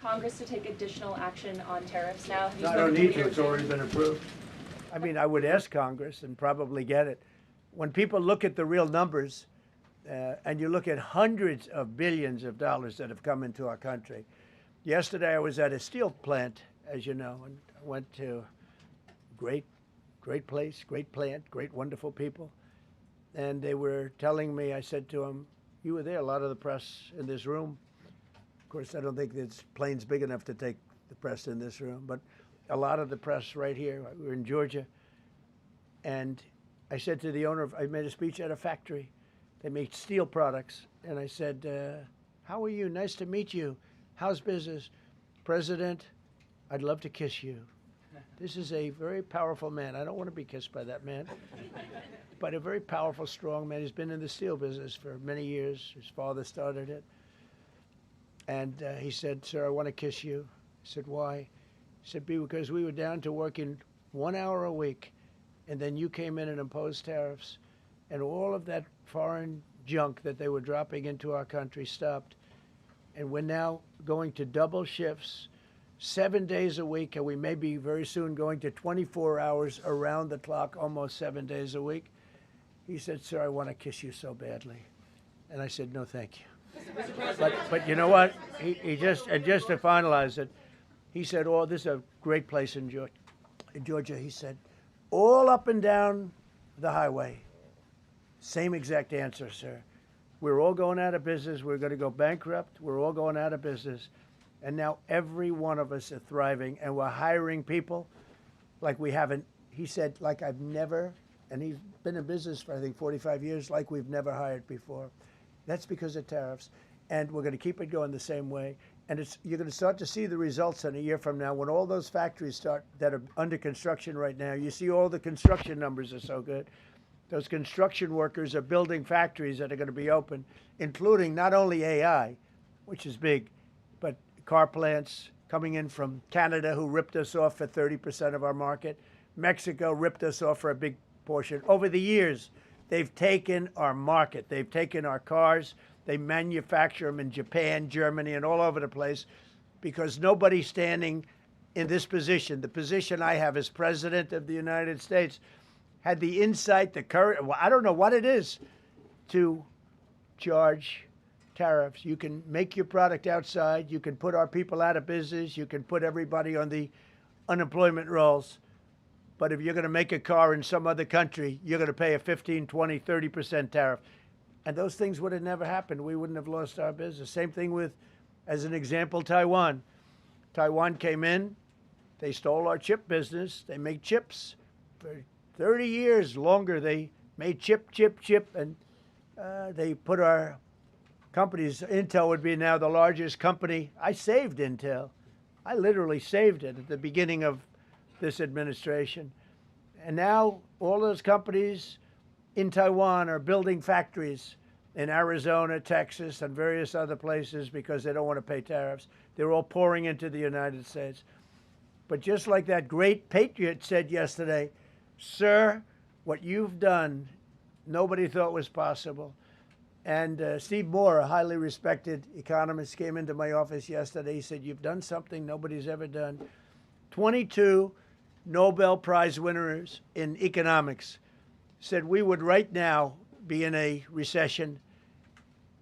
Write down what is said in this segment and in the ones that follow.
Congress to take additional action on tariffs now? Have you No, I spoken don't to need to. leaders It's already been approved. I mean, I would ask Congress and probably get it. When people look at the real numbers, and you look at hundreds of billions of dollars that have come into our country. Yesterday, I was at a steel plant, as you know, and I went to great place, great plant, great, wonderful people. And they were telling me, I said to them, you were there, a lot of the press in this room. Of course, I don't think this plane's big enough to take the press in this room, but a lot of the press right here. We were in Georgia. And I said to the owner, I made a speech at a factory. They make steel products. And I said, how are you? Nice to meet you. How's business? President, I'd love to kiss you. This is a very powerful man. I don't want to be kissed by that man. But a very powerful, strong man. He's been in the steel business for many years. His father started it. And he said, sir, I want to kiss you. I said, why? He said, because we were down to working 1 hour a week. And then you came in and imposed tariffs. And all of that foreign junk that they were dropping into our country stopped. And we're now going to double shifts, 7 days a week, and we may be very soon going to 24 hours around the clock, almost 7 days a week. He said, sir, I want to kiss you so badly. And I said, no, thank you. But you know what? He just to finalize it, he said, oh, this is a great place in Georgia. He said, all up and down the highway. Same exact answer, sir. We're all going out of business. We're going to go bankrupt. We're all going out of business. And now every one of us are thriving, and we're hiring people like we haven't. He said, like I've never, and he's been in business for, I think, 45 years, like we've never hired before. That's because of tariffs. And we're going to keep it going the same way. And you're going to start to see the results in a year from now when all those factories start that are under construction right now. You see all the construction numbers are so good. Those construction workers are building factories that are going to be open, including not only AI, which is big, but car plants coming in from Canada, who ripped us off for 30% of our market. Mexico ripped us off for a big portion. Over the years, they've taken our market. They've taken our cars. They manufacture them in Japan, Germany, and all over the place because nobody's standing in this position. The position I have as President of the United States had the insight, the courage, well, I don't know what it is, to charge tariffs. You can make your product outside. You can put our people out of business. You can put everybody on the unemployment rolls. But if you're going to make a car in some other country, you're going to pay a 15, 20, 30% tariff. And those things would have never happened. We wouldn't have lost our business. Same thing with, as an example, Taiwan. Taiwan came in. They stole our chip business. They make chips. For 30 years longer, they made chip, and they put our companies. Intel would be now the largest company. I saved Intel. I literally saved it at the beginning of this administration. And now all those companies in Taiwan are building factories in Arizona, Texas, and various other places because they don't want to pay tariffs. They're all pouring into the United States. But just like that great patriot said yesterday, sir, what you've done, nobody thought was possible. And Steve Moore, a highly respected economist, came into my office yesterday. He said, you've done something nobody's ever done. 22 Nobel Prize winners in economics said we would right now be in a recession.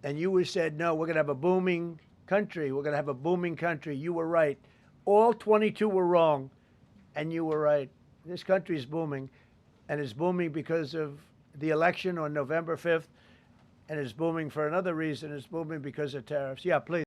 And you said, no, we're going to have a booming country. We're going to have a booming country. You were right. All 22 were wrong, and you were right. This country is booming, and it's booming because of the election on November 5th, and it's booming for another reason. It's booming because of tariffs. Yeah, please.